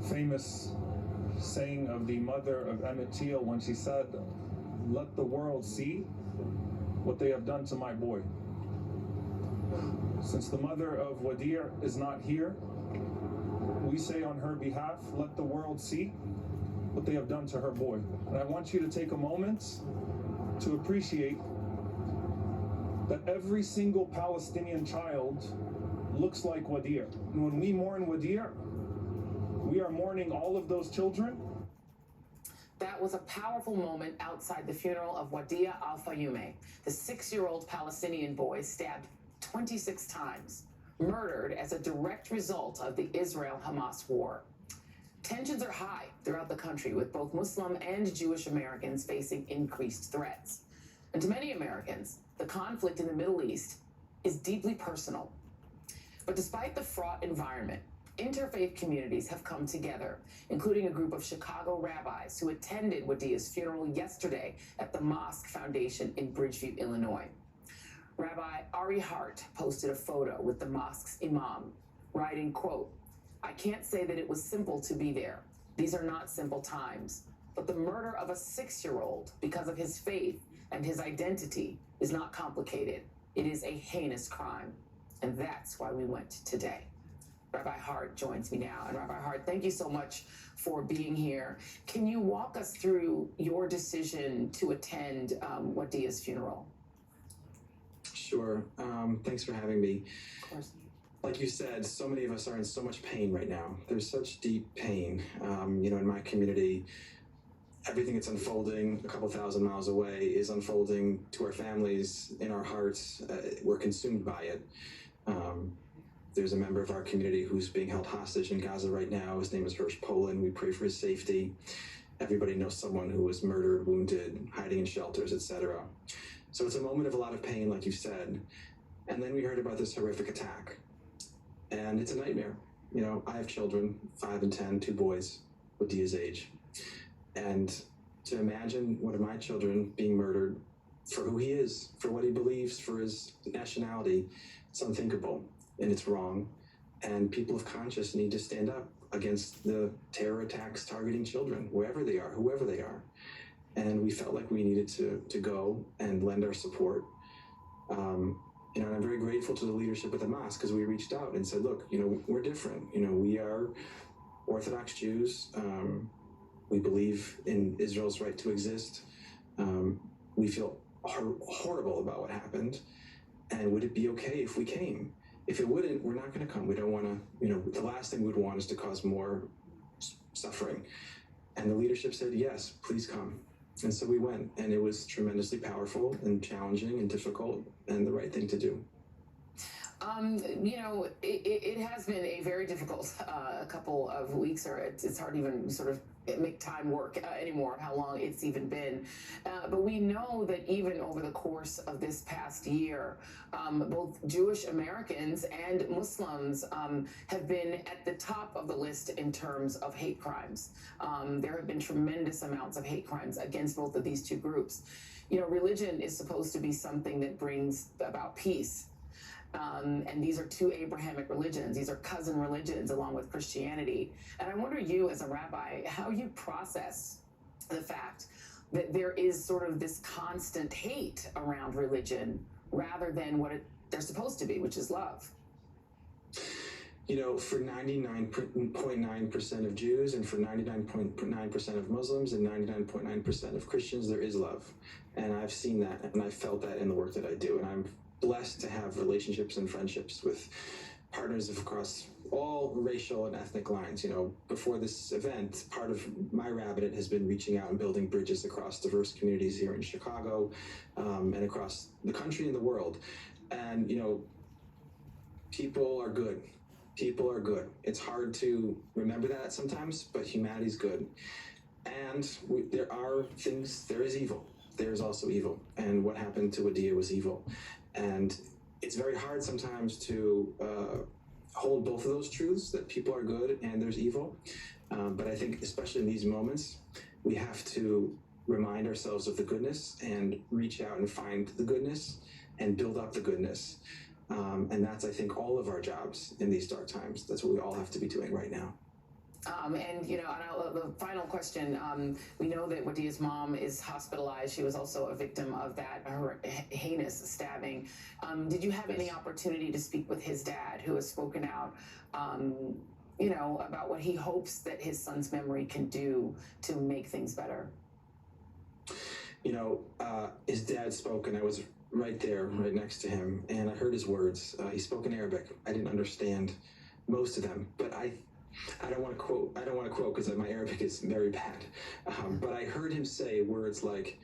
famous saying of the mother of Emmett Till when she said, "Let the world see what they have done to my boy." Since the mother of Wadir is not here, we say on her behalf, let the world see what they have done to her boy. And I want you to take a moment to appreciate that every single Palestinian child looks like Wadir. And when we mourn Wadir, we are mourning all of those children. That was a powerful moment outside the funeral of Wadia Al-Fayoume, the 6-year-old Palestinian boy stabbed 26 times, murdered as a direct result of the Israel-Hamas war. Tensions are high throughout the country, with both Muslim and Jewish Americans facing increased threats. And to many Americans, the conflict in the Middle East is deeply personal. But despite the fraught environment, interfaith communities have come together, including a group of Chicago rabbis who attended Wadia's funeral yesterday at the Mosque Foundation in Bridgeview, Illinois. Rabbi Ari Hart posted a photo with the mosque's imam, writing, quote, "I can't say that it was simple to be there. These are not simple times. But the murder of a 6-year-old because of his faith and his identity is not complicated. It is a heinous crime. And that's why we went today." Rabbi Hart joins me now. And Rabbi Hart, thank you so much for being here. Can you walk us through your decision to attend Wadia's funeral? Sure. Thanks for having me. Of course. Like you said, so many of us are in so much pain right now. There's such deep pain. In my community, everything that's unfolding a couple thousand miles away is unfolding to our families, in our hearts. We're consumed by it. There's a member of our community who's being held hostage in Gaza right now. His name is Hirsch Poland. We pray for his safety. Everybody knows someone who was murdered, wounded, hiding in shelters, etc. So it's a moment of a lot of pain, like you said. And then we heard about this horrific attack. And it's a nightmare. I have children, 5 and 10, 2 boys, Wadia's age. And to imagine one of my children being murdered for who he is, for what he believes, for his nationality, it's unthinkable and it's wrong. And people of conscience need to stand up against the terror attacks targeting children, wherever they are, whoever they are. And we felt like we needed to go and lend our support. And I'm very grateful to the leadership of the mosque, because we reached out and said, look, we're different. We are Orthodox Jews. We believe in Israel's right to exist. We feel horrible about what happened. And would it be okay if we came? If it wouldn't, we're not going to come. We don't want to, the last thing we'd want is to cause more suffering. And the leadership said, yes, please come. And so we went, and it was tremendously powerful and challenging and difficult and the right thing to do. It has been a very difficult couple of weeks, or it's hard to even sort of make time work anymore of how long it's even been. But we know that even over the course of this past year, both Jewish Americans and Muslims have been at the top of the list in terms of hate crimes. There have been tremendous amounts of hate crimes against both of these two groups. Religion is supposed to be something that brings about peace. And these are two Abrahamic religions. These are cousin religions along with Christianity. And I wonder, you as a rabbi, how you process the fact that there is sort of this constant hate around religion rather than what they're supposed to be, which is love. For 99.9% of Jews and for 99.9% of Muslims and 99.9% of Christians, there is love. And I've seen that, and I've felt that in the work that I do. And I'm blessed to have relationships and friendships with partners across all racial and ethnic lines. Before this event, part of my rabbinate has been reaching out and building bridges across diverse communities here in Chicago and across the country and the world. And, people are good. People are good. It's hard to remember that sometimes, but humanity's good. And there are things, there is evil. There's also evil. And what happened to Wadia was evil. And it's very hard sometimes to hold both of those truths, that people are good and there's evil. But I think especially in these moments, we have to remind ourselves of the goodness and reach out and find the goodness and build up the goodness. And that's, I think, all of our jobs in these dark times. That's what we all have to be doing right now. And the final question: we know that Wadia's mom is hospitalized. She was also a victim of that heinous stabbing. Did you have any opportunity to speak with his dad, who has spoken out? About what he hopes that his son's memory can do to make things better. His dad spoke, and I was right there, right next to him, and I heard his words. He spoke in Arabic. I didn't understand most of them, but I don't want to quote. I don't want to quote because my Arabic is very bad. But I heard him say words like,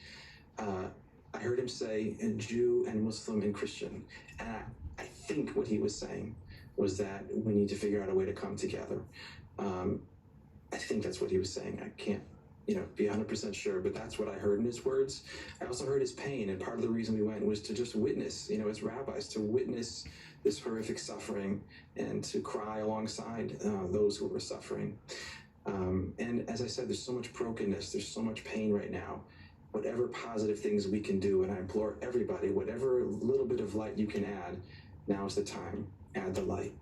I heard him say Jew and Muslim and Christian, and I think what he was saying was that we need to figure out a way to come together. I think that's what he was saying. I can't, be 100% sure, but that's what I heard in his words. I also heard his pain, and part of the reason we went was to just witness, as rabbis, to witness this horrific suffering and to cry alongside those who were suffering. And as I said, there's so much brokenness, there's so much pain right now. Whatever positive things we can do, and I implore everybody, whatever little bit of light you can add, now is the time. Add the light.